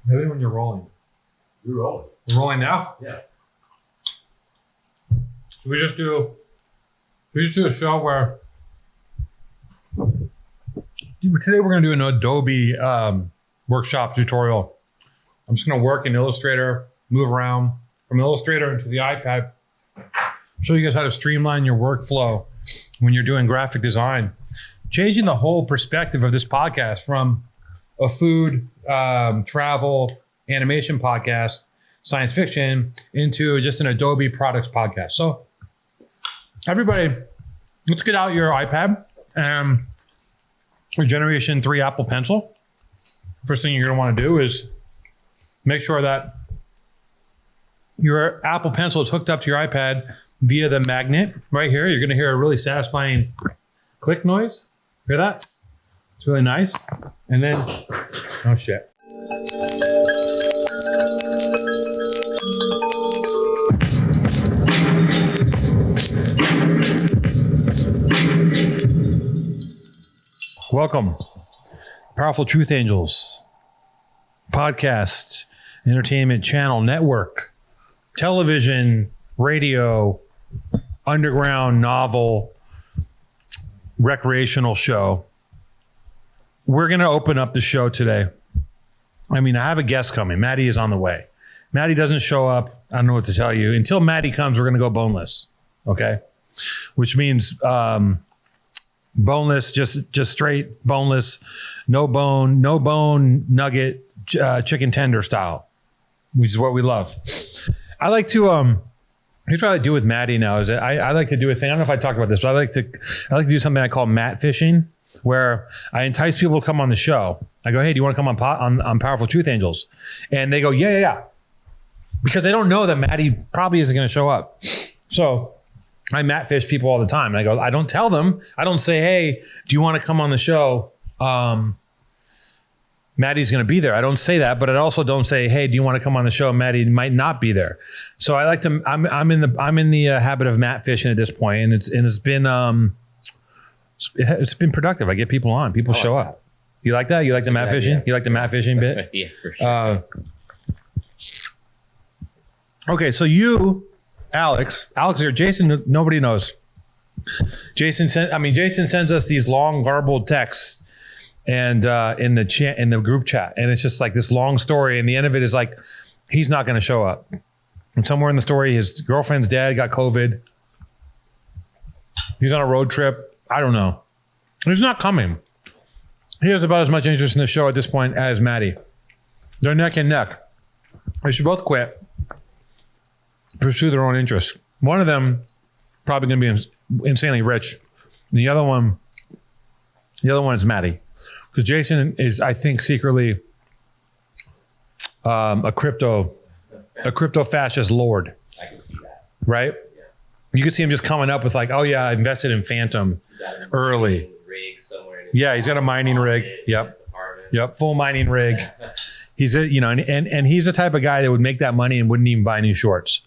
Maybe when you're rolling. You're rolling. We're rolling now? Yeah. Should we just do a show where today we're going to do an Adobe workshop tutorial. I'm just going to work in Illustrator, move around from Illustrator into the iPad, show you guys how to streamline your workflow when you're doing graphic design, changing the whole perspective of this podcast from a food, travel, animation podcast, science fiction, into just an Adobe products podcast. So everybody, let's get out your iPad and your Generation 3 Apple Pencil. First thing you're going to want to do is make sure that your Apple Pencil is hooked up to your iPad via the magnet right here. You're going to hear a really satisfying click noise. Hear that? It's really nice. And then, oh shit. Welcome, Powerful Truth Angels, podcast, entertainment channel, network, television, radio, underground novel, recreational show. We're going to open up the show today. I have a guest coming. Maddie is on the way. Maddie doesn't show up. I don't know what to tell you. Until Maddie comes, we're going to go boneless. Okay? Which means boneless, just straight boneless, no bone nugget, chicken tender style, which is what we love. I like to here's what I do with Maddie now is that I like to do a thing. I don't know if I talked about this, but I like to do something I call MATTPHISHing, where I entice people to come on the show. I go, hey, do you want to come on Powerful Truth Angels? And they go, yeah. Because they don't know that Maddie probably isn't going to show up. So I Mattfish people all the time. And I go, I don't tell them. I don't say, hey, do you want to come on the show? Maddie's going to be there. I don't say that, but I also don't say, hey, do you want to come on the show? Maddie might not be there. So I like to, I'm in the habit of Mattfishing at this point, and it's been productive. I get people on, people show up. You like that? You like the Mattfishing? You like the Mattfishing bit? Yeah, for sure. Okay. So you, Alex here, Jason, nobody knows. Jason sends us these long garbled texts and in the group chat, and it's just like this long story, and the end of it is like he's not going to show up. And somewhere in the story, his girlfriend's dad got COVID. He's on a road trip. I don't know. He's not coming. He has about as much interest in the show at this point as Maddie. They're neck and neck. They should both quit, pursue their own interests. One of them probably going to be insanely rich. The other one is Maddie. Because Jason is, I think, secretly a crypto fascist lord. I can see that. Right? Yeah. You can see him just coming up with like, oh yeah, I invested in Phantom early. Rig somewhere. He's got a mining rig. Yep, full mining rig. He's and he's the type of guy that would make that money and wouldn't even buy new shorts.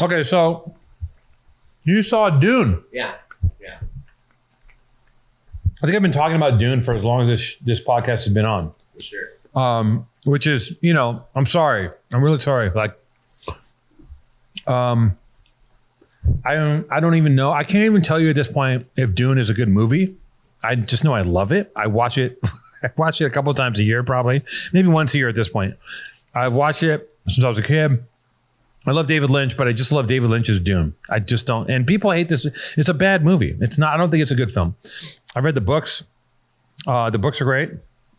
Okay, so you saw Dune. Yeah. I think I've been talking about Dune for as long as this podcast has been on. For sure. Which is, I'm sorry. I'm really sorry. Like, I don't even know. I can't even tell you at this point if Dune is a good movie. I just know I love it. I watch it. I watch it a couple of times a year, probably. Maybe once a year at this point. I've watched it since I was a kid. I love David Lynch, but I just love David Lynch's Dune. I just don't. And people hate this. It's a bad movie. It's not. I don't think it's a good film. I've read the books. The books are great.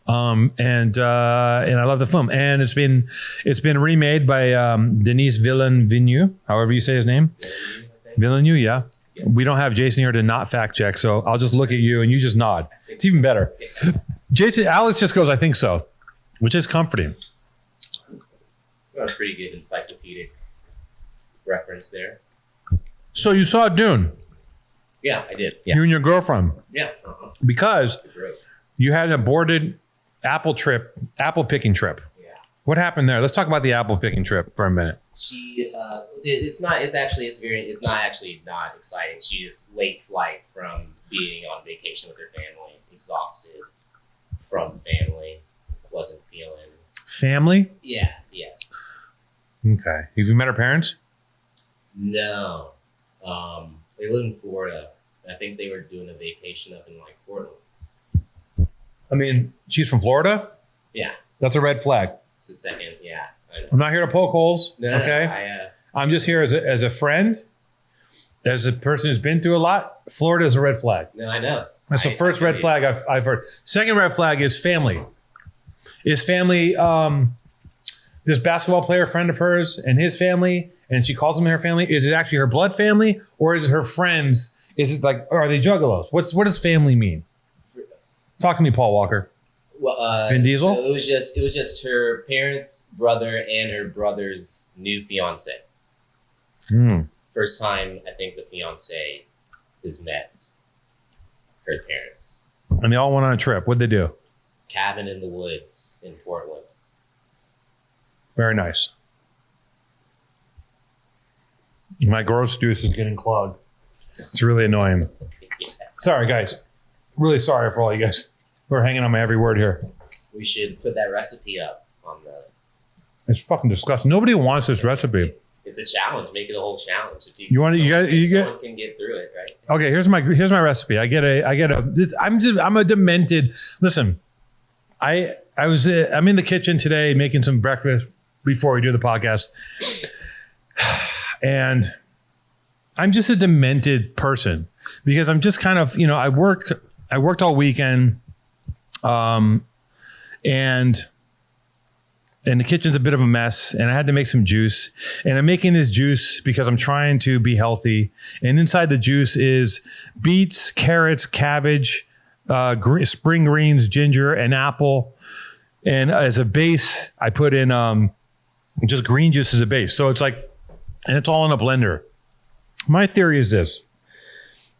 And I love the film. And it's been remade by Denis Villeneuve, however you say his name. Villeneuve, yeah. Yes. We don't have Jason here to not fact check, so I'll just look at you and you just nod. It's even better. Alex just goes, I think so, which is comforting. Got a pretty good encyclopedic reference there. So you saw Dune. Yeah, I did. Yeah. You and your girlfriend. Yeah. Because you had an aborted apple picking trip. Yeah. What happened there? Let's talk about the apple picking trip for a minute. She, it's not actually not exciting. She is late flight from being on vacation with her family, exhausted from family, wasn't feeling family? Yeah. Okay. Have you met her parents? No. They live in Florida. I think they were doing a vacation up in like Portland. I mean, she's from Florida? Yeah. That's a red flag. It's the second. Yeah. I'm not here to poke holes. No, okay. I'm just here as a friend, as a person who's been through a lot. Florida is a red flag. No, I know. That's the first red flag I've heard. Second red flag is family. Is family this basketball player friend of hers and his family, and she calls them her family? Is it actually her blood family, or is it her friends? Is it like, are they juggalos? What does family mean? Talk to me, Paul Walker. Well, Vin Diesel? So it was just her parents, brother, and her brother's new fiance. First time I think the fiance has met her parents. And they all went on a trip. What'd they do? Cabin in the woods in Portland. Very nice. My gross juice is getting clogged. It's really annoying. Yeah. Sorry, guys. Really sorry for all you guys who are hanging on my every word here. We should put that recipe up on the... It's fucking disgusting. Nobody wants this recipe. It's a challenge. Make it a whole challenge. If someone can get through it, right? Okay, here's my recipe. I'm a demented. Listen, I'm in the kitchen today making some breakfast before we do the podcast, and I'm just a demented person because I'm just kind of, I worked all weekend, and the kitchen's a bit of a mess, and I had to make some juice, and I'm making this juice because I'm trying to be healthy. And inside the juice is beets, carrots, cabbage, spring greens, ginger, and apple. And as a base, I put in just green juice as a base. So it's like, and it's all in a blender. My theory is this.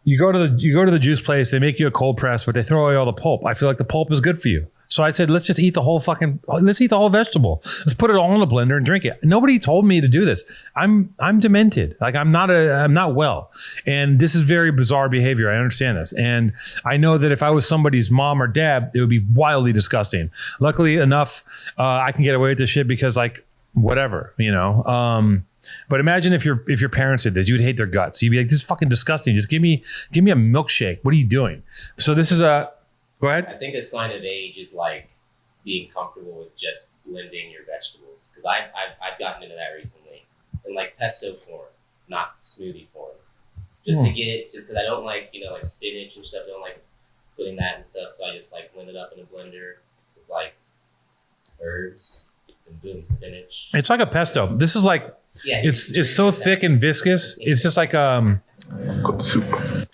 You go to the juice place, they make you a cold press, but they throw away all the pulp. I feel like the pulp is good for you. So I said, let's eat the whole vegetable. Let's put it all in the blender and drink it. Nobody told me to do this. I'm demented. Like I'm not well. And this is very bizarre behavior. I understand this. And I know that if I was somebody's mom or dad, it would be wildly disgusting. Luckily enough, I can get away with this shit because like, whatever, but imagine if your parents did this, you would hate their guts. You'd be like, this is fucking disgusting. Just give me a milkshake. What are you doing? So this is go ahead. I think a sign of age is like being comfortable with just blending your vegetables. Because I've gotten into that recently in like pesto form, not smoothie form. Just because I don't like, like spinach and stuff. I don't like putting that and stuff. So I just like blend it up in a blender with like herbs and boom, spinach. It's like a pesto. This is like, it's so thick and viscous. It's just like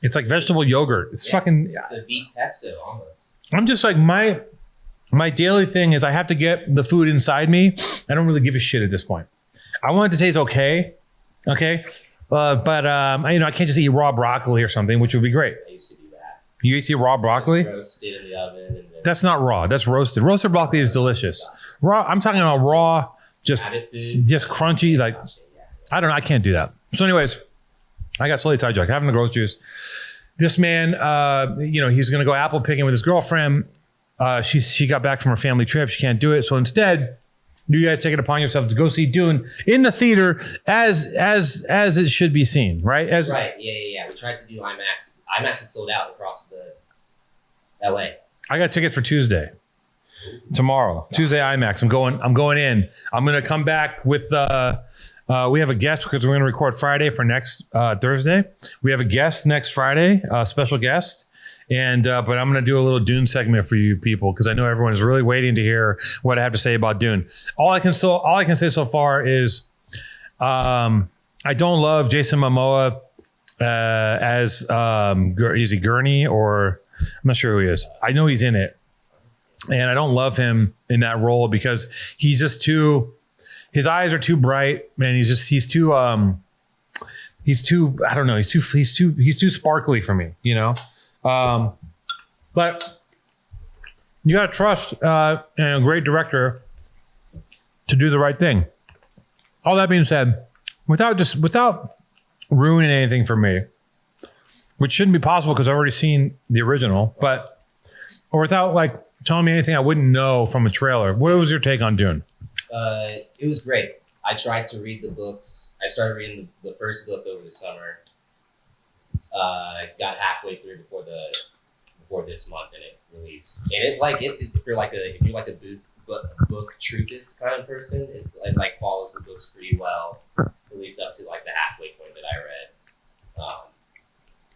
it's like vegetable yogurt. It's fucking. It's a beet pesto almost. I'm just like my daily thing is I have to get the food inside me. I don't really give a shit at this point. I want it to taste okay, but I can't just eat raw broccoli or something, which would be great. I used to do that. You used to eat raw broccoli? Just roast it in the oven. And then that's not raw. That's roasted. Roasted broccoli is delicious. Raw. I'm talking about raw. Just crunchy, like I don't know. I can't do that. So, anyways, I got slowly sidetracked. Having the gross juice. This man, he's gonna go apple picking with his girlfriend. She got back from her family trip. She can't do it. So instead, you guys take it upon yourself to go see Dune in the theater as it should be seen, right? Right. Yeah. We tried to do IMAX. IMAX was sold out across the LA. I got tickets for Tuesday. Tomorrow, Tuesday IMAX. I'm going in. I'm going to come back with, we have a guest because we're going to record Friday for next Thursday. We have a guest next Friday, a special guest. And, but I'm going to do a little Dune segment for you people because I know everyone is really waiting to hear what I have to say about Dune. All I can say so far is, I don't love Jason Momoa as is he Gurney or I'm not sure who he is. I know he's in it. And I don't love him in that role because he's just his eyes are too bright, man. He's too I don't know. He's too sparkly for me, but you got to trust a great director to do the right thing. All that being said, without ruining anything for me, which shouldn't be possible because I've already seen the original, or without like telling me anything I wouldn't know from a trailer. What was your take on Dune? It was great. I tried to read the books. I started reading the first book over the summer. Got halfway through before this month, and it released. And if you're like a book truthist kind of person, it follows the books pretty well, at least up to like the halfway point that I read.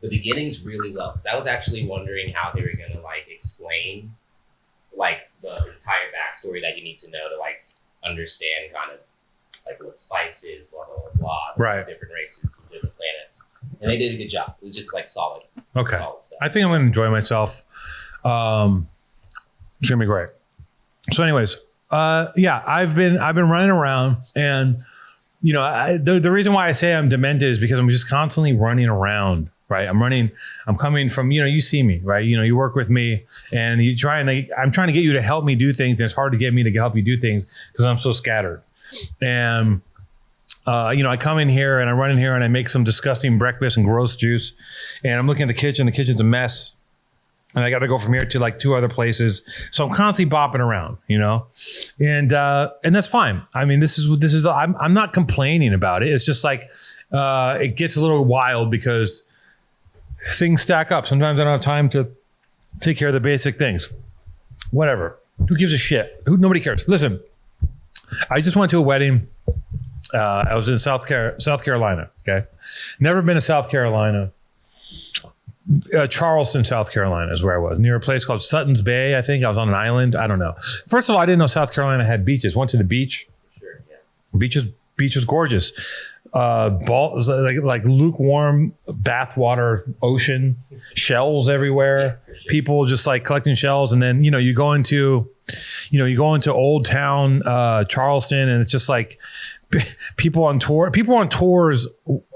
The beginning's really well, because I was actually wondering how they were gonna like explain like the entire backstory that you need to know to like understand kind of like what spice is, blah blah blah, right? Different races and different planets, and they did a good job. It was just like solid. Okay, solid stuff. I think I'm gonna enjoy myself. It's gonna be great. So, anyways, yeah, I've been running around, and you know, the reason why I say I'm demented is because I'm just constantly running around. Right. I'm coming from, you know, you see me, right? You know, you work with me and I'm trying to get you to help me do things. And it's hard to get me to help you do things because I'm so scattered. And, you know, I come in here and I run in here and I make some disgusting breakfast and gross juice. And I'm looking at the kitchen. The kitchen's a mess. And I got to go from here to like 2 other places. So I'm constantly bopping around, you know, and that's fine. I mean, I'm not complaining about it. It's just like, it gets a little wild because things stack up. Sometimes I don't have time to take care of the basic things. Whatever. Who gives a shit? Nobody cares. Listen, I just went to a wedding. I was in South Carolina. Okay. Never been to South Carolina. Charleston, South Carolina is where I was, near a place called Sutton's Bay. I think I was on an island. I don't know. First of all, I didn't know South Carolina had beaches. Went to the beach. Sure, yeah. Beach was gorgeous. Like lukewarm bathwater ocean, shells everywhere. Sure. People just like collecting shells, and then you go into Old Town Charleston, and it's just like people on tours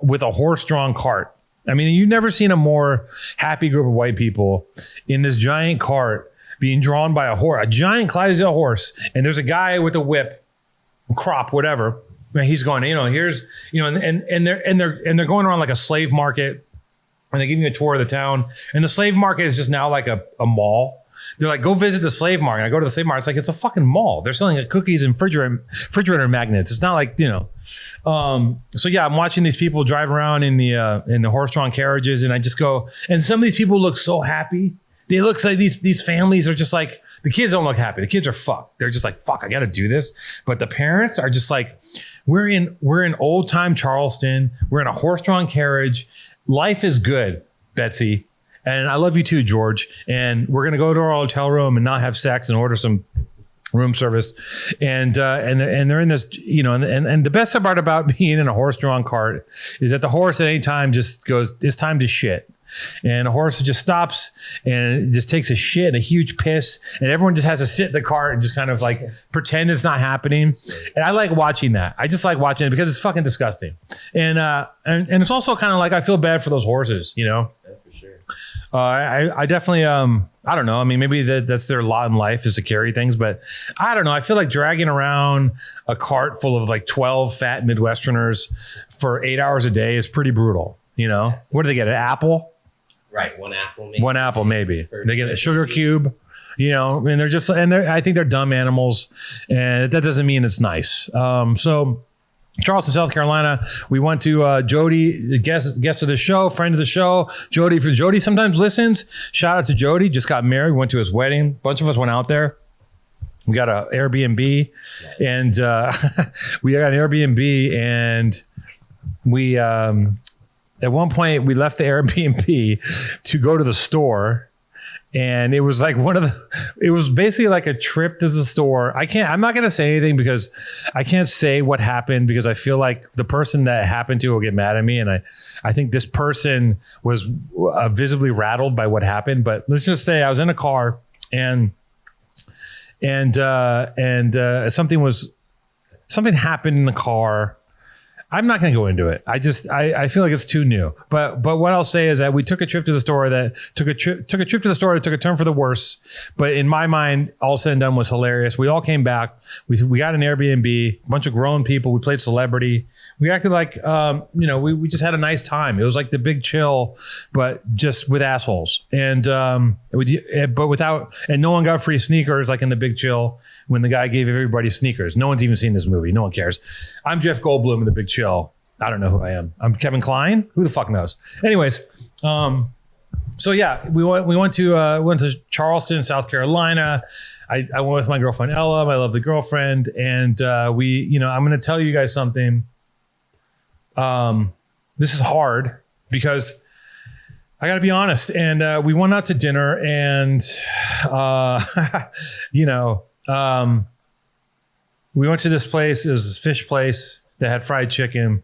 with a horse-drawn cart. I mean, you've never seen a more happy group of white people in this giant cart being drawn by a giant Clydesdale horse, and there's a guy with a whip, crop, whatever. And he's going, here's, and they're going around like a slave market, and they're giving you a tour of the town. And the slave market is just now like a mall. They're like, go visit the slave market. And I go to the slave market. It's like, it's a fucking mall. They're selling cookies and refrigerator magnets. It's not like, So yeah, I'm watching these people drive around in the horse-drawn carriages, and I just go, and some of these people look so happy. They look like these families are just like, the kids don't look happy. The kids are fucked. They're just like, fuck, I got to do this. But the parents are just like, we're in old time Charleston. We're in a horse-drawn carriage. Life is good, Betsy. And I love you too, George. And we're going to go to our hotel room and not have sex and order some room service. And they're in this, and the best part about being in a horse-drawn cart is that the horse at any time just goes, it's time to shit. And a horse just stops and just takes a shit, a huge piss, and everyone just has to sit in the cart and just kind of like pretend it's not happening. And I like watching that. I just like watching it because it's fucking disgusting. And it's also kind of like I feel bad for those horses, Yeah, for sure. I definitely I don't know. I mean, maybe that's their lot in life is to carry things, but I don't know. I feel like dragging around a cart full of like 12 fat Midwesterners for 8 hours a day is pretty brutal. What do they get? An apple? Right, one apple maybe. One apple maybe. They get a sugar cube, and they're just, I think they're dumb animals, and that doesn't mean it's nice. So Charleston, South Carolina, we went to Jody, guest of the show, friend of the show, Jody. For Jody sometimes listens. Shout out to Jody, just got married, went to his wedding. A bunch of us went out there. We got an Airbnb, and we got an Airbnb, and we at one point we left the Airbnb to go to the store, and it was like it was basically like a trip to the store. I'm not going to say anything because I can't say what happened because I feel like the person that happened to will get mad at me. And I think this person was visibly rattled by what happened, but let's just say I was in a car and something happened in the car. I'm not going to go into it. I feel like it's too new. But what I'll say is that we took a trip to the store that took a trip to the store that took a turn for the worse. But in my mind, all said and done was hilarious. We all came back. We got an Airbnb, a bunch of grown people. We played celebrity. We acted like, we just had a nice time. It was like the Big Chill, but just with assholes. And no one got free sneakers like in the Big Chill when the guy gave everybody sneakers. No one's even seen this movie. No one cares. I'm Jeff Goldblum in the Big Chill. I don't know who I am. I'm Kevin Kline. Who the fuck knows? Anyways, so yeah, we went to Charleston, South Carolina. I went with my girlfriend Ella, my lovely girlfriend, and I'm going to tell you guys something. This is hard because I got to be honest. And we went out to dinner, and we went to this place. It was this fish place that had fried chicken.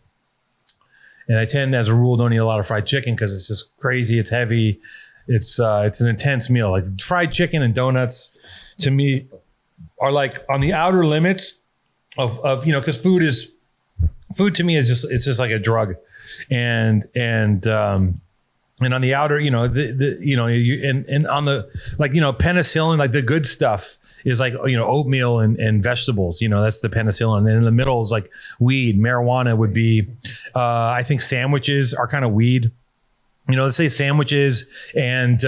And I tend, as a rule, don't eat a lot of fried chicken because it's just crazy. It's heavy. It's an intense meal. Like fried chicken and donuts, to me, are like on the outer limits of because food to me is just like a drug, and on the outer, and on the penicillin, like the good stuff is like, oatmeal and vegetables, that's the penicillin. And then in the middle is like weed. Marijuana would be, I think sandwiches are kind of weed, let's say sandwiches and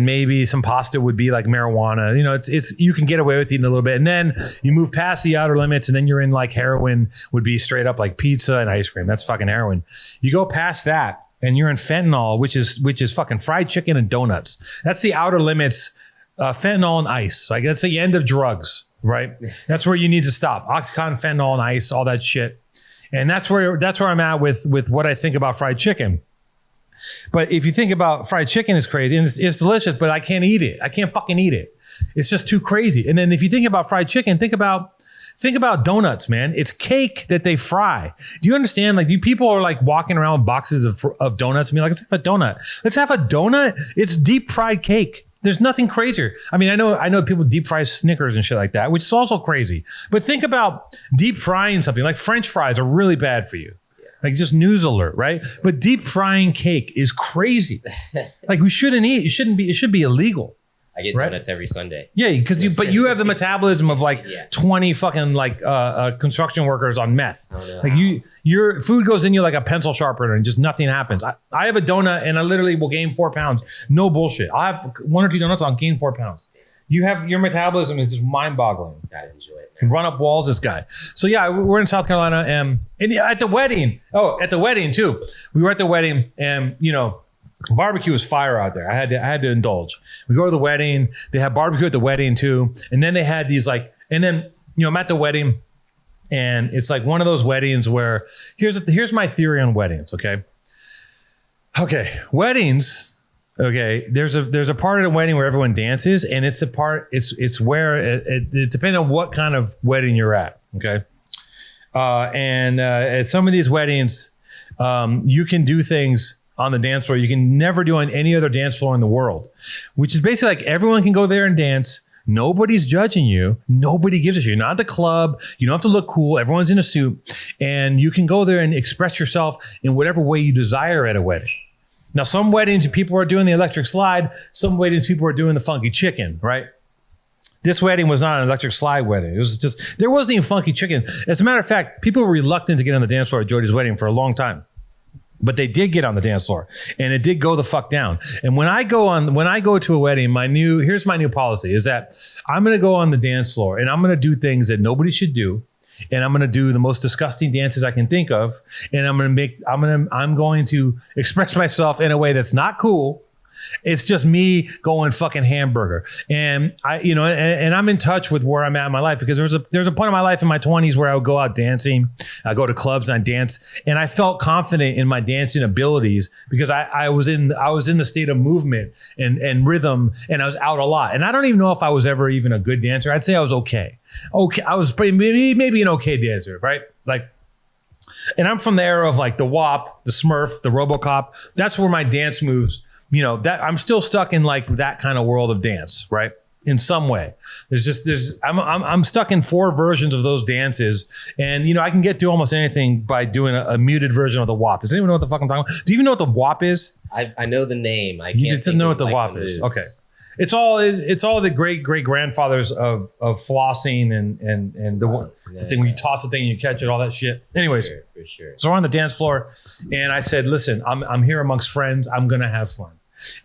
maybe some pasta would be like marijuana. It's you can get away with eating a little bit, and then you move past the outer limits, and then you're in like heroin would be straight up like pizza and ice cream. That's fucking heroin. You go past that, and you're in fentanyl, which is fucking fried chicken and donuts. That's the outer limits. Fentanyl and ice. Like that's the end of drugs, right? That's where you need to stop. Oxycontin, fentanyl, and ice, all that shit. And that's where I'm at with what I think about fried chicken. But if you think about fried chicken, is crazy and it's delicious, but I can't eat it. I can't fucking eat it. It's just too crazy. And then if you think about fried chicken, think about donuts, man. It's cake that they fry. Do you understand? Like, people are like walking around with boxes of donuts and be like, let's have a donut. Let's have a donut. It's deep fried cake. There's nothing crazier. I mean, I know people deep fry Snickers and shit like that, which is also crazy. But think about deep frying something. Like French fries are really bad for you. Like, just news alert, right? But deep frying cake is crazy. Like, we shouldn't eat. It should be illegal. I get donuts every Sunday. Yeah, because you have the metabolism of like 20 fucking like construction workers on meth. Like your food goes in you like a pencil sharpener and just nothing happens. I have a donut and I literally will gain 4 pounds. No bullshit. I have 1 or 2 donuts, I'll gain 4 pounds. Your metabolism is just mind boggling. Gotta enjoy it. Run up walls, this guy. So yeah, we're in South Carolina and at the wedding. Oh, at the wedding too. We were at the wedding and barbecue was fire out there. I had to indulge. We go to the wedding. They have barbecue at the wedding too. And then they had these I'm at the wedding, and it's like one of those weddings where here's my theory on weddings. Okay, weddings. Okay, there's a part of the wedding where everyone dances, and it's the part. It's where it depends on what kind of wedding you're at. Okay, at some of these weddings, you can do things on the dance floor you can never do on any other dance floor in the world, which is basically like everyone can go there and dance. Nobody's judging you. Nobody gives a shit. You're not at the club. You don't have to look cool. Everyone's in a suit, and you can go there and express yourself in whatever way you desire at a wedding. Now, some weddings, people are doing the electric slide. Some weddings, people are doing the funky chicken, right? This wedding was not an electric slide wedding. It was just, there wasn't even funky chicken. As a matter of fact, people were reluctant to get on the dance floor at Jody's wedding for a long time. But they did get on the dance floor, and it did go the fuck down. And when I go to a wedding, here's my new policy is that I'm going to go on the dance floor and I'm going to do things that nobody should do. And I'm going to do the most disgusting dances I can think of. And I'm going to express myself in a way that's not cool. It's just me going fucking hamburger. And I'm in touch with where I'm at in my life, because there's a point in my life in my 20s where I would go out dancing. I go to clubs and I dance, and I felt confident in my dancing abilities because I was in the state of movement and rhythm, and I was out a lot. And I don't even know if I was ever even a good dancer. I'd say I was okay. I was maybe an okay dancer, right? Like, and I'm from the era of like the WAP, the Smurf, the RoboCop. That's where my dance moves. That I'm still stuck in like that kind of world of dance, right? in some way. I'm stuck in 4 versions of those dances, and I can get through almost anything by doing a muted version of the WAP. Does anyone know what the fuck I'm talking about? Do you even know what the WAP is? I know the name. I can't. You just know what the WAP is. Okay. It's all the great grandfathers of flossing and the thing when you toss the thing and you catch it, all that shit. Anyways, for sure. So we're on the dance floor, and I said, "Listen, I'm here amongst friends. I'm gonna have fun."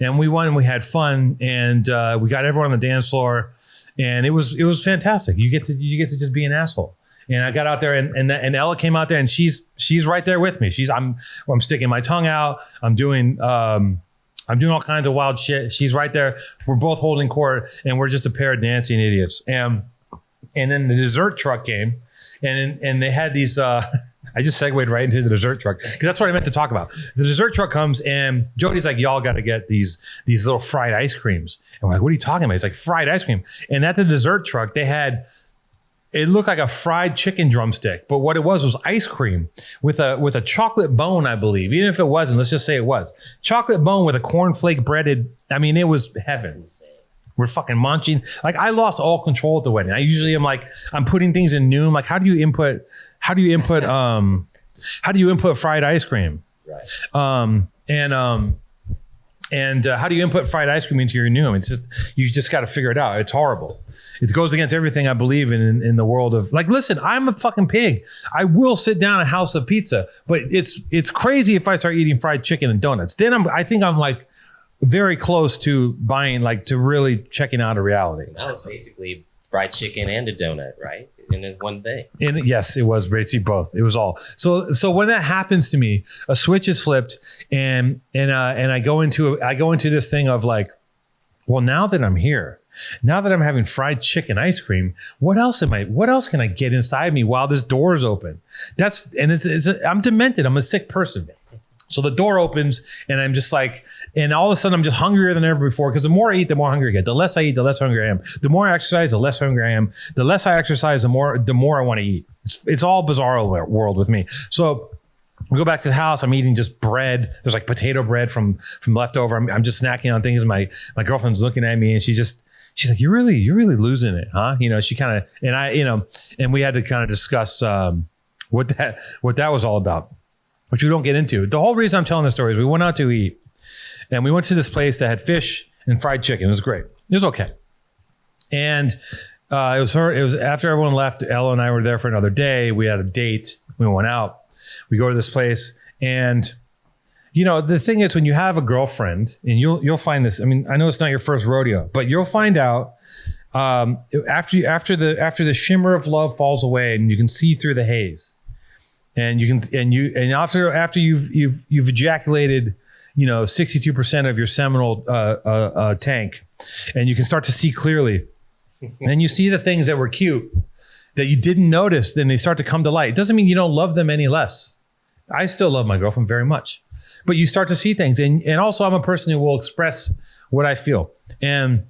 And we won and we had fun, and we got everyone on the dance floor, and it was fantastic. You get to just be an asshole. And I got out there, and Ella came out there, and she's right there with me. I'm sticking my tongue out. I'm doing all kinds of wild shit. She's right there. We're both holding court, and we're just a pair of dancing idiots. And then the dessert truck came, and they had these. I just segued right into the dessert truck because that's what I meant to talk about. The dessert truck comes, and Jody's like, "Y'all got to get these little fried ice creams." And we're like, "What are you talking about?" It's like fried ice cream. And at the dessert truck, they had. It looked like a fried chicken drumstick, but what it was ice cream with a chocolate bone, I believe. Even if it wasn't, let's just say it was chocolate bone with a cornflake breaded. I mean, it was heaven. That's insane. We're fucking munching. Like, I lost all control at the wedding. I usually am like, I'm putting things in Noom. Like, how do you input fried ice cream? Right. And how do you input fried ice cream into your Noom? It's just, you just got to figure it out. It's horrible. It goes against everything I believe in the world of, like, listen, I'm a fucking pig. I will sit down at House of Pizza, but it's crazy if I start eating fried chicken and donuts. Then I think I'm like very close to buying, like, to really checking out of reality. That was basically fried chicken and a donut, right? In one day. And yes, it was basically both. It was all. So when that happens to me, a switch is flipped, and I go into this thing of like, well, now that I'm here, now that I'm having fried chicken ice cream, what else can I get inside me while this door is open? I'm demented. I'm a sick person. So the door opens, and I'm just like, and all of a sudden I'm just hungrier than ever before, because the more I eat, the more hungry I get. The less I eat, the less hungry I am. The more I exercise, the less hungry I am. The less I exercise, the more I want to eat. It's all bizarre world with me. So we go back to the house. I'm eating just bread. There's like potato bread from leftover. I'm just snacking on things. My girlfriend's looking at me, and she's like, you're really losing it, huh? She kind of, and and we had to kind of discuss what that was all about, which we don't get into. The whole reason I'm telling this story is we went out to eat, and we went to this place that had fish and fried chicken. It was great. It was okay. And it was after everyone left. Ella and I were there for another day. We had a date. We went out. We go to this place, and the thing is, when you have a girlfriend, and you'll find this. I mean, I know it's not your first rodeo, but you'll find out after the shimmer of love falls away, and you can see through the haze. And after you've ejaculated, 62% of your seminal tank, and you can start to see clearly, and you see the things that were cute that you didn't notice, then they start to come to light. It doesn't mean you don't love them any less. I still love my girlfriend very much, but you start to see things, and also I'm a person who will express what I feel. And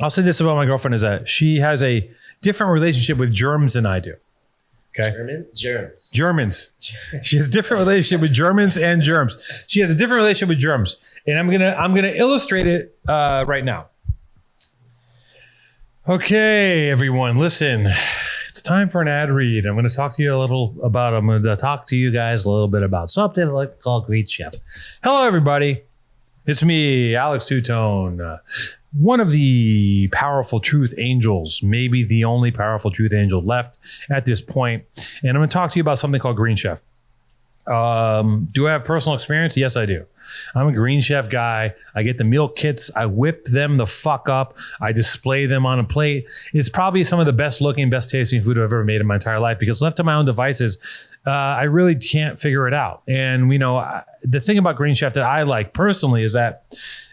I'll say this about my girlfriend is that she has a different relationship with germs than I do. Okay. Germans. She has a different relationship with Germans and germs. She has a different relationship with germs, and I'm gonna illustrate it right now. Okay, everyone, listen. It's time for an ad read. I'm going to talk to you guys a little bit about something I like to call Great Chef. Hello, everybody. It's me, Alex Two-Tone. One of the powerful truth angels, maybe the only powerful truth angel left at this point. And I'm going to talk to you about something called Green Chef. Do I have personal experience? Yes, I do. I'm a Green Chef guy. I get the meal kits. I whip them the fuck up. I display them on a plate. It's probably some of the best looking, best tasting food I've ever made in my entire life, because left to my own devices, I really can't figure it out. And the thing about Green Chef that I like personally is that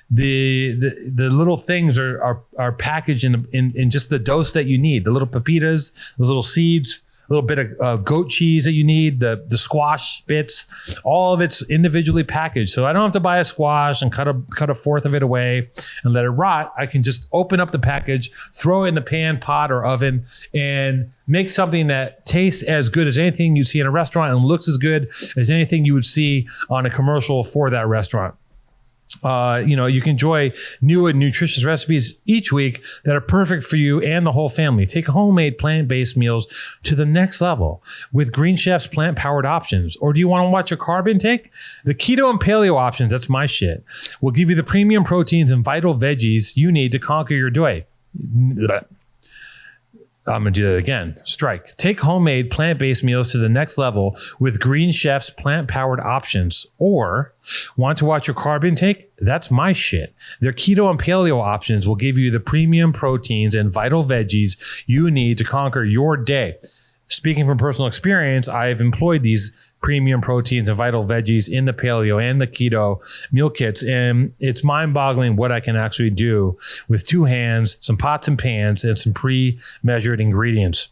the little things are packaged in just the dose that you need. The little pepitas, those little seeds, a little bit of goat cheese that you need, the squash bits, all of it's individually packaged. So I don't have to buy a squash and cut a fourth of it away and let it rot. I can just open up the package, throw it in the pan, pot, or oven, and make something that tastes as good as anything you'd see in a restaurant and looks as good as anything you would see on a commercial for that restaurant. You can enjoy new and nutritious recipes each week that are perfect for you and the whole family. Take homemade plant-based meals to the next level with Green Chef's plant-powered options. Or do you want to watch your carb intake? The keto and paleo options, that's my shit, will give you the premium proteins and vital veggies you need to conquer your day. I'm going to do that again. Strike. Take homemade plant-based meals to the next level with Green Chef's plant-powered options. Or want to watch your carb intake? That's my shit. Their keto and paleo options will give you the premium proteins and vital veggies you need to conquer your day. Speaking from personal experience, I've employed these premium proteins and vital veggies in the paleo and the keto meal kits, and it's mind-boggling what I can actually do with 2 hands, some pots and pans, and some pre-measured ingredients.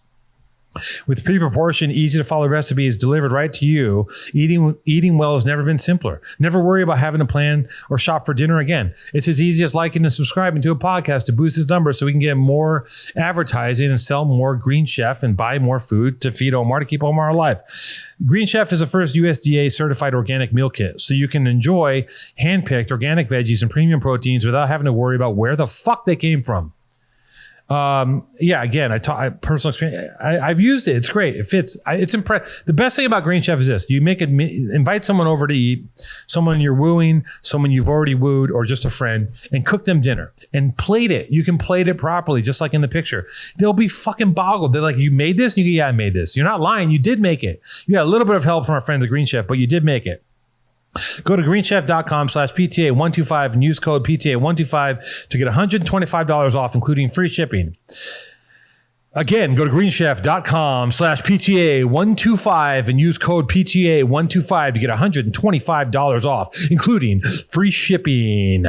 With pre-proportioned, easy-to-follow recipes delivered right to you, eating well has never been simpler. Never worry about having to plan or shop for dinner again. It's as easy as liking and subscribing to a podcast to boost its numbers so we can get more advertising and sell more Green Chef and buy more food to feed Omar to keep Omar alive. Green Chef is the first USDA certified organic meal kit, so you can enjoy hand-picked organic veggies and premium proteins without having to worry about where the fuck they came from. Again, I personal experience. I've used it. It's great. It fits. It's impressive. The best thing about Green Chef is this: you invite someone over to eat, someone you're wooing, someone you've already wooed, or just a friend, and cook them dinner and plate it. You can plate it properly, just like in the picture. They'll be fucking boggled. They're like, "You made this?" You go, "Yeah, I made this." You're not lying. You did make it. You got a little bit of help from our friends at Green Chef, but you did make it. Go to greenchef.com/PTA125 and use code PTA125 to get $125 off, including free shipping. Again, go to greenchef.com/PTA125 and use code PTA125 to get $125 off, including free shipping.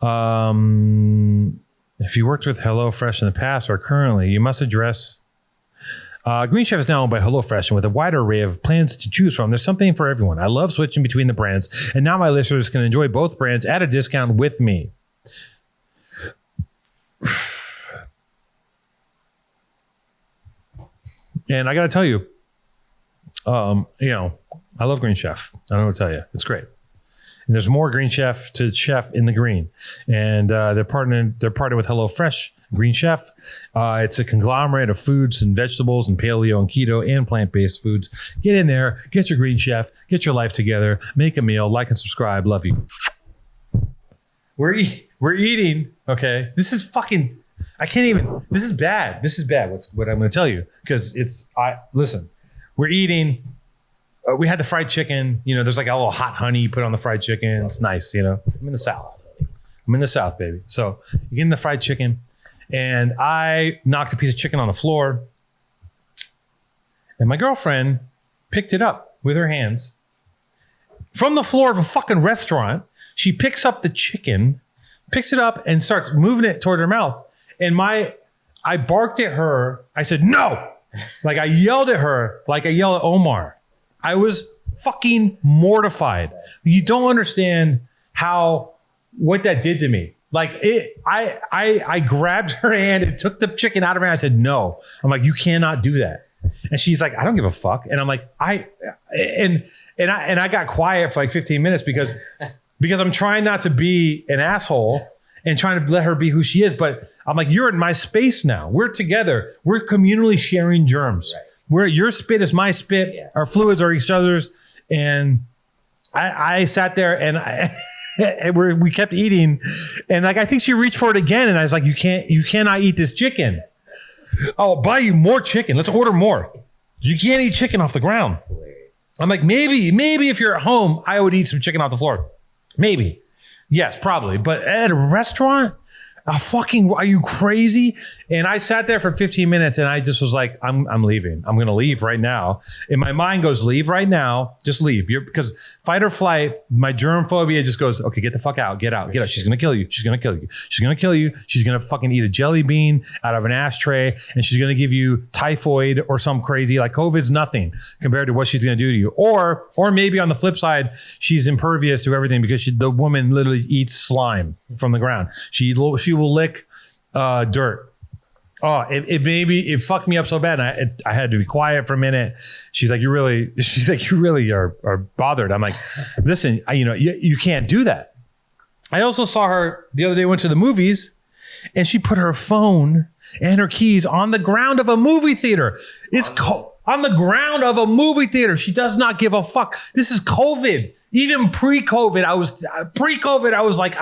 If you worked with HelloFresh in the past or currently, you must address... Green Chef is now owned by HelloFresh, and with a wide array of plans to choose from, there's something for everyone. I love switching between the brands, and now my listeners can enjoy both brands at a discount with me. And I got to tell you, I love Green Chef. I don't know what to tell you. It's great. And there's more Green Chef to Chef in the Green. And they're partnered with HelloFresh, Green Chef. It's a conglomerate of foods and vegetables and paleo and keto and plant-based foods. Get in there, get your Green Chef, get your life together, make a meal, like and subscribe. Love you. We're eating. Okay. This is fucking, I can't even, this is bad. This is bad. What I'm going to tell you. Because listen, we're eating. We had the fried chicken. There's like a little hot honey you put on the fried chicken. It's nice. I'm in the South. Baby. So you get in the fried chicken, and I knocked a piece of chicken on the floor, and my girlfriend picked it up with her hands from the floor of a fucking restaurant. She picks up the chicken, picks it up, and starts moving it toward her mouth. And I barked at her. I said, "No!" Like I yelled at her, like I yell at Omar. I was fucking mortified. You don't understand what that did to me. Like I grabbed her hand and took the chicken out of her hand. I said, "No." I'm like, "You cannot do that." And she's like, "I don't give a fuck." And I'm like, I got quiet for like 15 minutes because I'm trying not to be an asshole and trying to let her be who she is. But I'm like, "You're in my space now. We're together. We're communally sharing germs." Right. Where your spit is my spit, Our fluids are each other's, and I sat there and we kept eating, and like I think she reached for it again, and I was like, you cannot eat this chicken. I'll buy you more chicken. Let's order more. You can't eat chicken off the ground. I'm like, maybe if you're at home, I would eat some chicken off the floor. Maybe, yes, probably, but at a restaurant. Are you crazy? And I sat there for 15 minutes and I just was like, I'm leaving. I'm going to leave right now. And my mind goes, leave right now. Just leave. Because fight or flight, my germ phobia just goes, okay, get the fuck out. Get out. Get out. She's going to kill you. She's going to kill you. She's going to kill you. She's going to fucking eat a jelly bean out of an ashtray. And she's going to give you typhoid or some crazy, like COVID's nothing compared to what she's going to do to you. Or maybe on the flip side, she's impervious to everything because the woman literally eats slime from the ground. She will lick dirt. Oh, it fucked me up so bad. And I had to be quiet for a minute. She's like, you really are bothered. I'm like, listen, you can't do that. I also saw her the other day, went to the movies, and she put her phone and her keys on the ground of a movie theater. It's on the ground of a movie theater. She does not give a fuck. This is COVID. Even pre-COVID, I was like,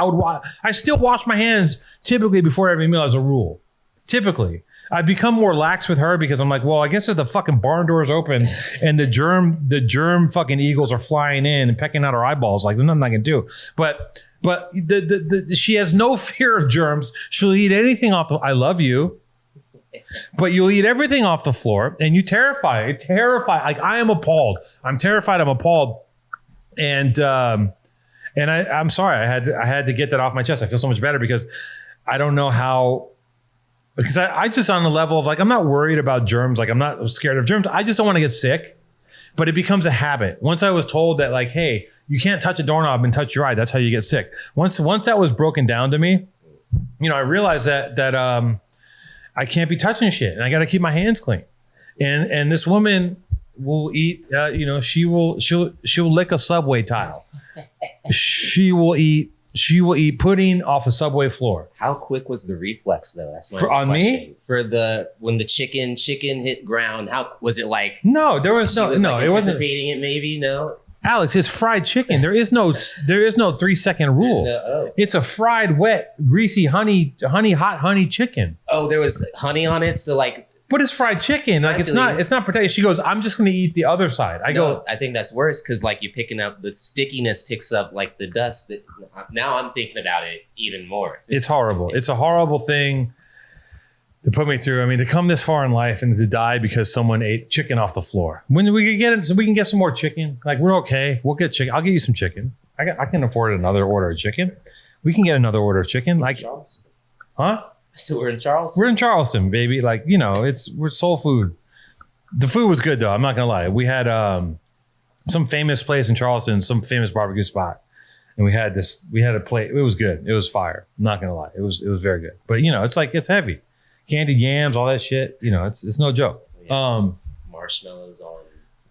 I still wash my hands typically before every meal as a rule. Typically, I've become more lax with her because I'm like, well, I guess if the fucking barn door's open and the germ fucking eagles are flying in and pecking out her eyeballs, like there's nothing I can do. But she has no fear of germs. She'll eat anything off I love you, but you'll eat everything off the floor, and you terrify. Like I am appalled. I'm terrified. I'm appalled, and I'm sorry. I had to get that off my chest. I feel so much better because I don't know how. Because I just on the level of like, I'm not worried about germs. Like I'm not scared of germs. I just don't want to get sick, but it becomes a habit. Once I was told that like, hey, you can't touch a doorknob and touch your eye. That's how you get sick. Once that was broken down to me, I realized that I can't be touching shit and I got to keep my hands clean. And this woman will eat, she'll lick a Subway tile. She will eat pudding off a Subway floor. How quick was the reflex though? That's my on question. When the chicken hit ground, how was it like? No, there was no. It wasn't anticipating it. Maybe no. Alex, it's fried chicken. There is no 3-second rule. It's a fried, wet, greasy, hot honey chicken. Oh, there was honey on it, so like. But it's fried chicken. Like it's not protected. She goes, I'm just going to eat the other side. I think that's worse because like you're picking up the stickiness picks up like the dust. That now I'm thinking about it even more. It's horrible. It's a horrible thing to put me through. I mean, to come this far in life and to die because someone ate chicken off the floor. When we could get it, so we can get some more chicken. Like we're okay. We'll get chicken. I'll get you some chicken. I can afford another order of chicken. We can get another order of chicken. Like, huh? So we're in Charleston. We're in Charleston, baby. Like, we're soul food. The food was good though. I'm not gonna lie. We had some famous place in Charleston, some famous barbecue spot, and we had a plate. It was good. It was fire. I'm not gonna lie. It was very good. But it's heavy. Candied yams, all that shit. It's no joke. Yeah. Marshmallows on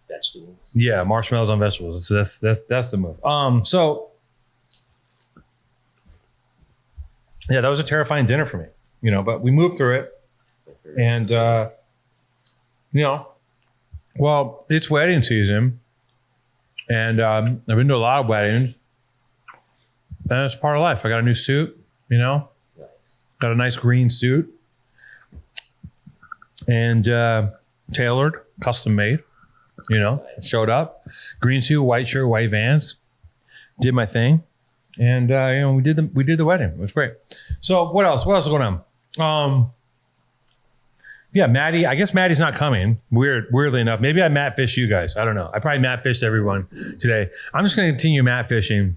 vegetables. Yeah, marshmallows on vegetables. That's the move. So yeah, that was a terrifying dinner for me. But we moved through it, and well, it's wedding season, and I've been to a lot of weddings, and it's part of life. I got a new suit, Nice. Got a nice green suit, and tailored, custom made. Nice. Showed up, green suit, white shirt, white Vans, did my thing, and we did the wedding. It was great. So what else? What else is going on? Yeah, Maddie. I guess Maddie's not coming. Weirdly enough, maybe I Matt fished you guys. I don't know. I probably Matt fished everyone today. I'm just going to continue Matt fishing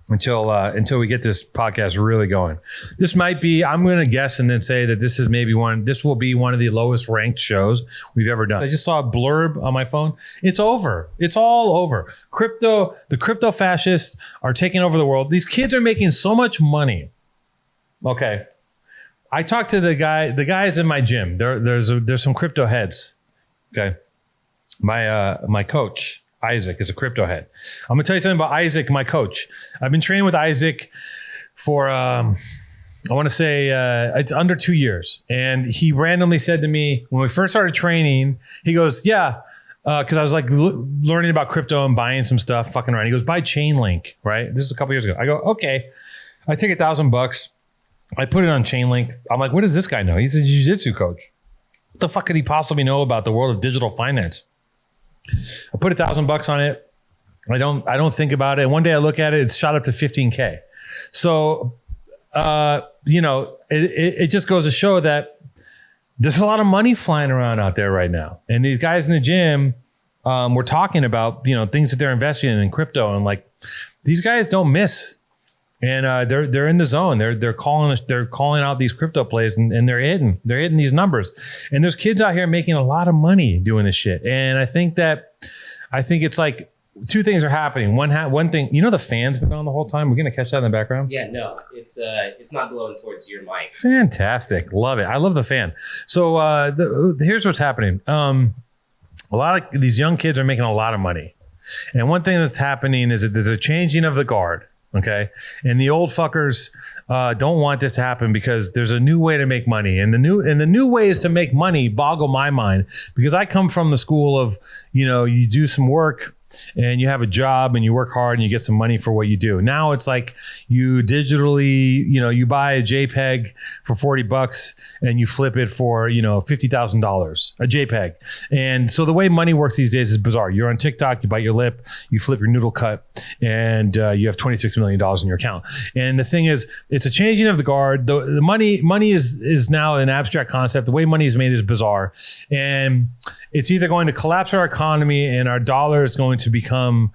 until we get this podcast really going. This might be. I'm going to guess and then say that this is maybe this will be one of the lowest ranked shows we've ever done. I just saw a blurb on my phone. It's over. It's all over. The crypto fascists are taking over the world. These kids are making so much money. Okay. I talked to the guys in my gym. There's some crypto heads. Okay. My coach, Isaac, is a crypto head. I'm gonna tell you something about Isaac, my coach. I've been training with Isaac for I want to say it's under 2 years. And he randomly said to me when we first started training, he goes, yeah, because I was like learning about crypto and buying some stuff, fucking around. He goes, buy Chainlink, right? This is a couple years ago. I go, okay. I take $1,000. I put it on Chainlink. I'm like, what does this guy know? He's a jiu-jitsu coach. What the fuck could he possibly know about the world of digital finance? I put $1,000 on it. I don't think about it. And one day I look at it, it's shot up to 15K. So, it just goes to show that there's a lot of money flying around out there right now. And these guys in the gym, we're talking about, things that they're investing in crypto, and like these guys don't miss. And they're in the zone. They're calling out these crypto plays, and they're hitting these numbers. And there's kids out here making a lot of money doing this shit. And I think it's like two things are happening. One thing, the fan's been on the whole time. We're gonna catch that in the background. Yeah, no, it's not blowing towards your mic. Fantastic, love it. I love the fan. So here's what's happening. A lot of these young kids are making a lot of money, and one thing that's happening is that there's a changing of the guard. Okay. And the old fuckers don't want this to happen because there's a new way to make money. And the new ways to make money boggle my mind, because I come from the school of, you do some work and you have a job and you work hard and you get some money for what you do. Now it's like you digitally, you buy a JPEG for $40 and you flip it for, $50,000, a JPEG. And so the way money works these days is bizarre. You're on TikTok, you bite your lip, you flip your noodle cut, and you have $26 million in your account. And the thing is, it's a changing of the guard. The money is now an abstract concept. The way money is made is bizarre. And it's either going to collapse our economy and our dollar is going to become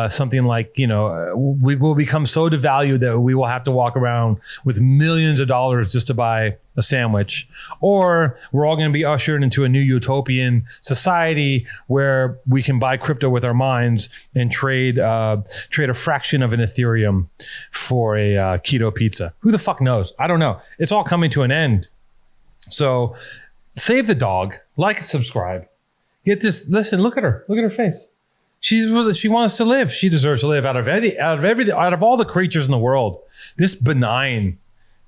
something like, we will become so devalued that we will have to walk around with millions of dollars just to buy a sandwich, or we're all going to be ushered into a new utopian society where we can buy crypto with our minds and trade a fraction of an Ethereum for a keto pizza. Who the fuck knows? I don't know. It's all coming to an end. So save the dog, like and subscribe. Get this. Listen, look at her face. She wants to live. She deserves to live. Out of all the creatures in the world, this benign,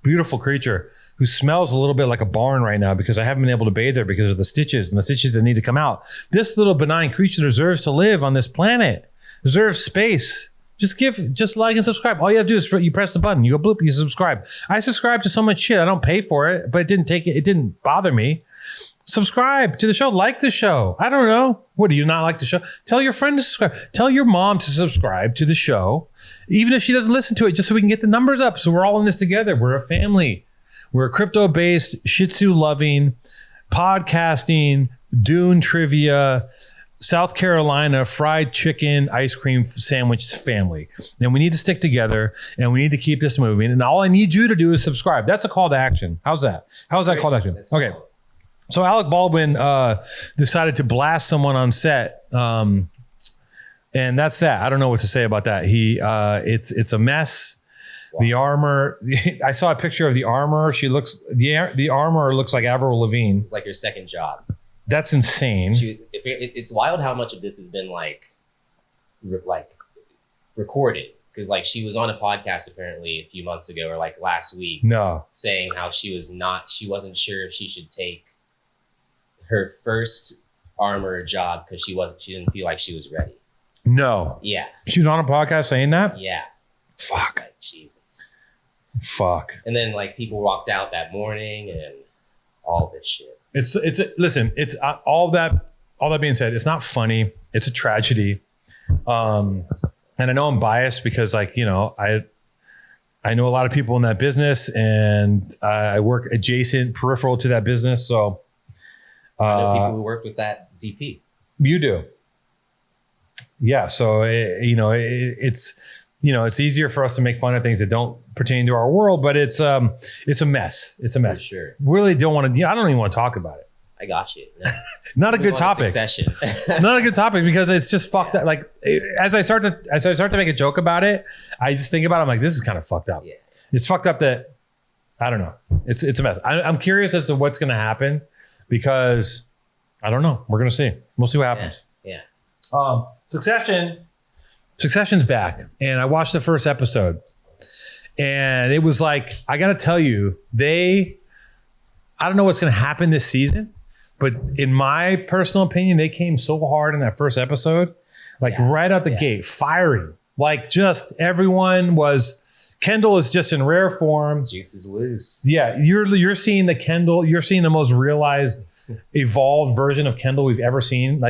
beautiful creature who smells a little bit like a barn right now because I haven't been able to bathe her because of the stitches that need to come out. This little benign creature deserves to live on this planet. Deserves space. Just like and subscribe. All you have to do is you press the button. You go bloop. You subscribe. I subscribe to so much shit. I don't pay for it, but it didn't bother me. Subscribe to the show. Like the show. I don't know. What, do you not like the show? Tell your friend to subscribe. Tell your mom to subscribe to the show, even if she doesn't listen to it, just so we can get the numbers up. So we're all in this together. We're a family. We're a crypto-based, Shih Tzu-loving, podcasting, Dune trivia, South Carolina fried chicken ice cream sandwich family. And we need to stick together and we need to keep this moving. And all I need you to do is subscribe. That's a call to action. How's that? How's that call to action? Okay. So Alec Baldwin decided to blast someone on set. And that's that. I don't know what to say about that. It's a mess. Wow. The armor, I saw a picture of the armor. The armor looks like Avril Lavigne. It's like your second job. That's insane. It's wild how much of this has been like recorded. Because she was on a podcast apparently a few months ago or last week. No. Saying how she wasn't sure if she should take her first armor job because she didn't feel like she was ready. No. Yeah. She was on a podcast saying that? Yeah. Fuck. Jesus. Fuck. And then people walked out that morning and all this shit. Listen, it's all that being said, it's not funny. It's a tragedy. And I know I'm biased because I know a lot of people in that business and I work peripheral to that business. So I know people who work with that DP. You do. Yeah. So, it's easier for us to make fun of things that don't pertain to our world, but it's a mess. It's a mess. For sure. Really don't want to, I don't even want to talk about it. I got you. No. Not a good topic. Succession. Not a good topic because it's just fucked up. As I start to make a joke about it, I just think about it. I'm like, this is kind of fucked up. Yeah. It's fucked up that, I don't know. It's a mess. I'm curious as to what's going to happen because I don't know. We're going to see. We'll see what happens. Yeah. Succession's back, and I watched the first episode, and it was like, I got to tell you, I don't know what's going to happen this season, but in my personal opinion, they came so hard in that first episode, right out the gate, firing. Just everyone was. Kendall is just in rare form. Juice is loose. Yeah, you're seeing the Kendall. You're seeing the most realized, evolved version of Kendall we've ever seen.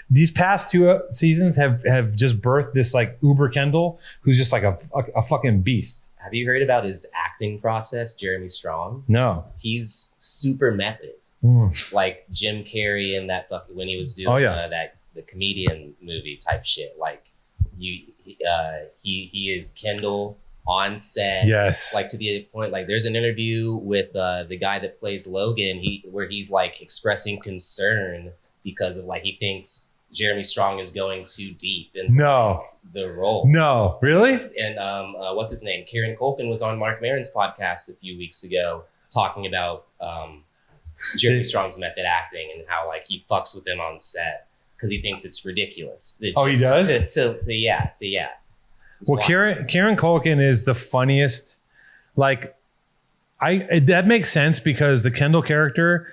These past two seasons have just birthed this uber Kendall who's just a fucking beast. Have you heard about his acting process, Jeremy Strong? No. He's super method. Like Jim Carrey in that when he was doing the comedian movie type shit. He is Kendall on set. Yes. To the point, there's an interview with the guy that plays Logan, where he's expressing concern because of he thinks Jeremy Strong is going too deep into the role. No, really? And what's his name? Kieran Culkin was on Mark Maron's podcast a few weeks ago talking about Jeremy Strong's method acting and how like he fucks with them on set because he thinks it's ridiculous. He does? Yeah. Well, Kieran Culkin is the funniest. Like, that makes sense because the Kendall character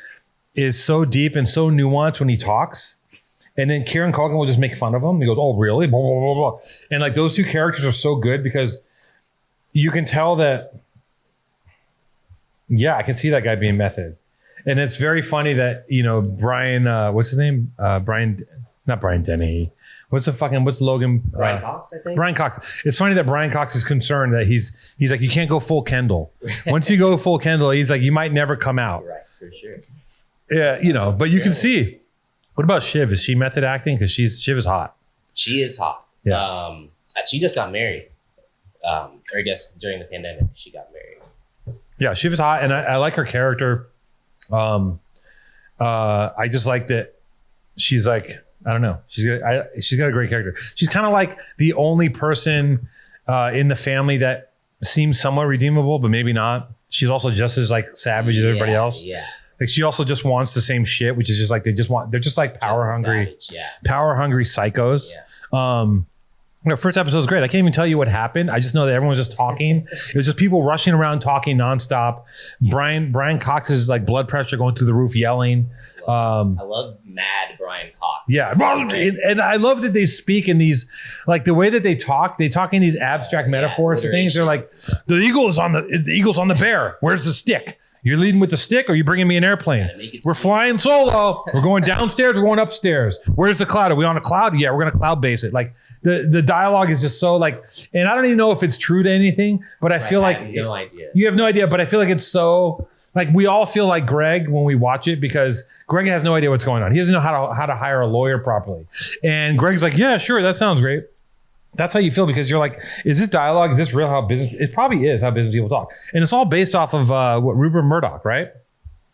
is so deep and so nuanced when he talks. And then Kieran Culkin will just make fun of him. He goes, "Oh, really?" Blah, blah, blah, blah. And like those two characters are so good because you can tell that, yeah, I can see that guy being method. And it's very funny that, Brian, what's his name? Not Brian Dennehy. What's Logan? Brian Cox, I think. Brian Cox. It's funny that Brian Cox is concerned that he's like, you can't go full Kendall. Once you go full Kendall, he's like, you might never come out. Right, for sure. Yeah, but you can see. What about Shiv? Is she method acting? Because Shiv is hot. She is hot. Yeah. She just got married. Or I guess during the pandemic, she got married. Yeah, Shiv is hot, and I like her character. I just like that she's like, I don't know. She's got a great character. She's kind of like the only person in the family that seems somewhat redeemable, but maybe not. She's also just as like savage as everybody else. Yeah. Like she also just wants the same shit, which is just like they're just like power hungry psychos. Yeah. First episode was great. I can't even tell you what happened. I just know that everyone was just talking. It was just people rushing around talking nonstop. Brian Cox's like blood pressure going through the roof, yelling. I love mad Brian Cox. Yeah, and I love that they speak in these, like the way that they talk in these abstract metaphors and things. They're like, the eagle's on the bear. Where's the stick? You're leading with the stick, or are you bringing me an airplane? We're flying solo. We're going downstairs. We're going upstairs. Where's the cloud? Are we on a cloud? Yeah, we're going to cloud base it. Like the dialogue is just so like, and I don't even know if it's true to anything, but I feel like I have no idea. You have no idea, but I feel like it's so like we all feel like Greg when we watch it because Greg has no idea what's going on. He doesn't know how to hire a lawyer properly, and Greg's like, yeah, sure, that sounds great. That's how you feel because you're like, is this dialogue? Is this real? How business? It probably is how business people talk, and it's all based off of what Rupert Murdoch, right?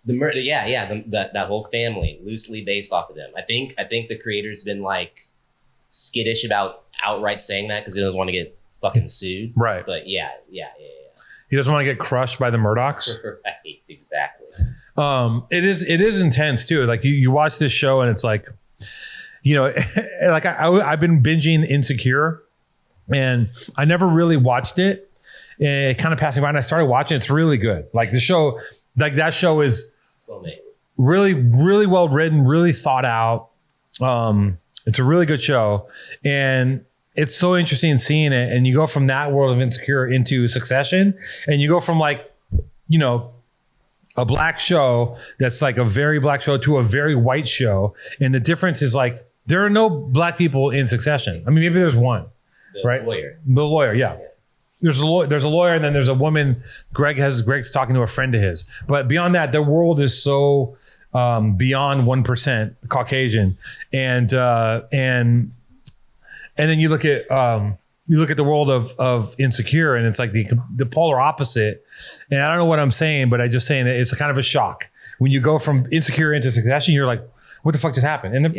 That whole family loosely based off of them. I think the creator's been like skittish about outright saying that because he doesn't want to get fucking sued. Right. But yeah. He doesn't want to get crushed by the Murdochs. Right. Exactly. It is intense too. Like you watch this show and it's like, like I've been binging Insecure. And I never really watched it. It kind of passed me by, and I started watching. It's really good. Like the show, like that show is really, really well written, really thought out. It's a really good show, and it's so interesting seeing it. And you go from that world of Insecure into Succession, and you go from like, a black show that's like a very black show to a very white show, and the difference is like there are no black people in Succession. I mean, maybe there's one. The lawyer, yeah. There's a lawyer, and then there's a woman. Greg's talking to a friend of his. But beyond that, the world is so beyond 1% Caucasian, and then you look at the world of Insecure, and it's like the polar opposite. And I don't know what I'm saying, but I'm just saying that it's a kind of a shock when you go from Insecure into Succession. You're like, what the fuck just happened? And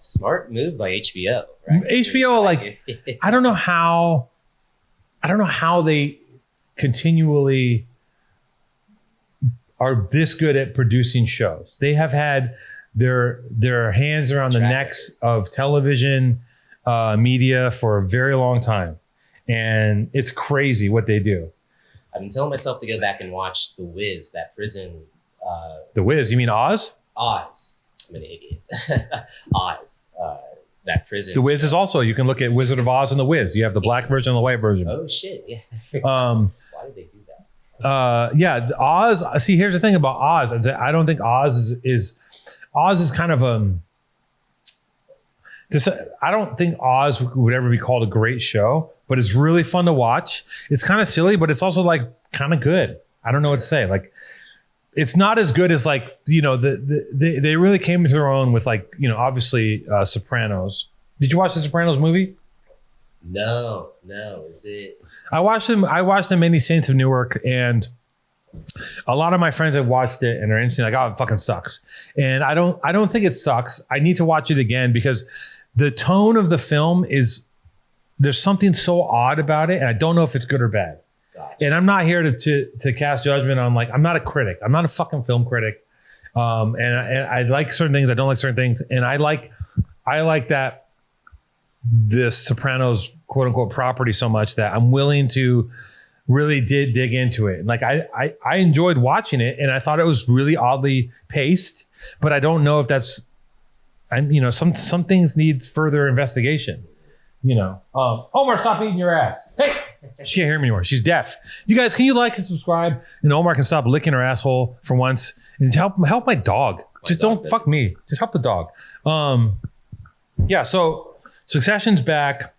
smart move by HBO. Right? HBO, like I don't know how they continually are this good at producing shows. They have had their hands around the necks of television media for a very long time, and it's crazy what they do. I've been telling myself to go back and watch The Wiz, that prison. The Wiz? You mean Oz? Oz. I'm an idiot. Oz. That prison. The Wiz is also, you can look at Wizard of Oz and The Wiz. You have the black version and the white version. Oh shit! Yeah. Why did they do that? Yeah, Oz. See, here's the thing about Oz. I don't think Oz is kind of I don't think Oz would ever be called a great show, but it's really fun to watch. It's kind of silly, but it's also like kind of good. I don't know what to say. Like, it's not as good as like, they really came into their own with like, obviously Sopranos. Did you watch the Sopranos movie? No. Is it? I watched the Many Saints of Newark, and A lot of my friends have watched it and are instantly like, oh, it fucking sucks. And I don't think it sucks. I need to watch it again because the tone of the film is, there's something so odd about it. And I don't know if it's good or bad. Gotcha. And I'm not here to cast judgment on, like, I'm not a critic. I'm not a fucking film critic. And I like certain things. I don't like certain things. And I like that this Sopranos quote unquote property so much that I'm willing to really dig into it. Like I enjoyed watching it and I thought it was really oddly paced, but I don't know if that's, some things need further investigation. Omar, stop eating your ass. Hey, she can't hear me anymore. She's deaf. You guys, can you like and subscribe? And Omar can stop licking her asshole for once and help my dog. Just don't fuck me. Just help the dog. Yeah. So Succession's back.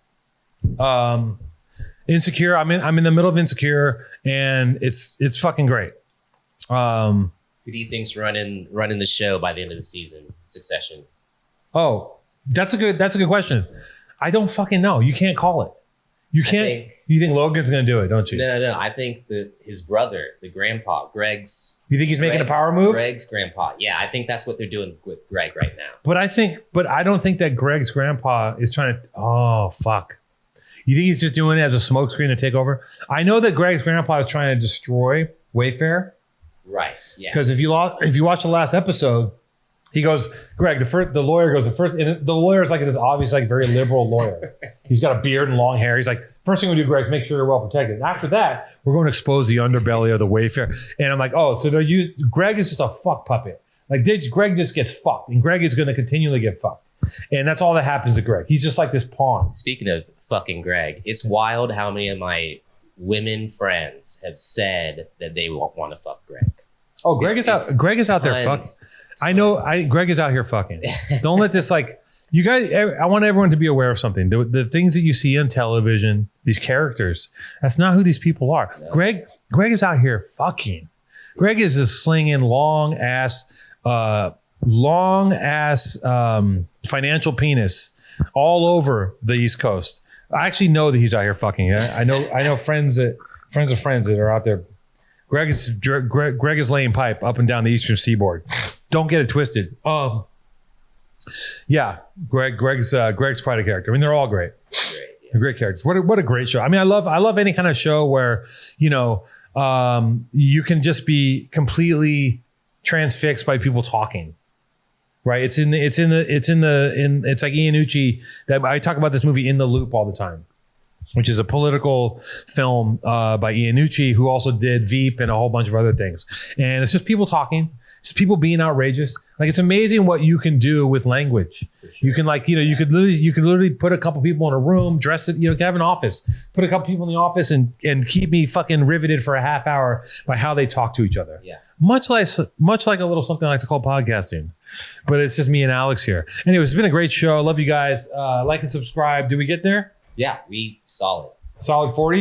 Insecure. I'm in the middle of Insecure, and it's fucking great. Who do you think's running the show by the end of the season? Succession. Oh, that's a good question. I don't fucking know. You can't call it. You can't. You think Logan's gonna do it, don't you? No. I think that his brother, the grandpa, Greg's. You think he's making a power move? Greg's grandpa. Yeah, I think that's what they're doing with Greg right now. But I don't think that Greg's grandpa is trying to. Oh fuck. You think he's just doing it as a smokescreen to take over? I know that Greg's grandpa is trying to destroy Wayfair. Right. Yeah. Because if you watch the last episode, he goes, Greg, the lawyer goes, and the lawyer is like this obvious, like very liberal lawyer. He's got a beard and long hair. He's like, first thing we do, Greg, is make sure you're well protected. After that, we're going to expose the underbelly of the Wayfair. And I'm like, oh, so Greg is just a fuck puppet. Like Greg just gets fucked, and Greg is going to continually get fucked. And that's all that happens to Greg. He's just like this pawn. Speaking of fucking Greg, it's wild how many of my women friends have said that they want to fuck Greg. Oh, Greg is out there fucking. I know. Greg is out here fucking. Don't let this, like, you guys. I want everyone to be aware of something. The things that you see on television, these characters, that's not who these people are. No. Greg is out here fucking. Greg is just slinging long ass financial penis all over the East Coast. I actually know that he's out here fucking. I know friends of friends that are out there. Greg is laying pipe up and down the Eastern Seaboard. Don't get it twisted. Yeah, Greg's quite a character. I mean, they're all great. They're great characters. What a great show. I mean, I love any kind of show where you can just be completely transfixed by people talking. Right? It's like Ian Ucci that I talk about this movie In the Loop all the time, which is a political film by Ian Ucci, who also did Veep and a whole bunch of other things. And it's just people talking. It's people being outrageous. Like, it's amazing what you can do with language. Sure. You can you could literally put a couple people in a room, dress it, have an office, put a couple people in the office and keep me fucking riveted for a half hour by how they talk to each other. Yeah. Much like a little something I like to call podcasting. But it's just me and Alex here. Anyways, it's been a great show. I love you guys. Like and subscribe. Did we get there? Yeah, we solid. Solid 40?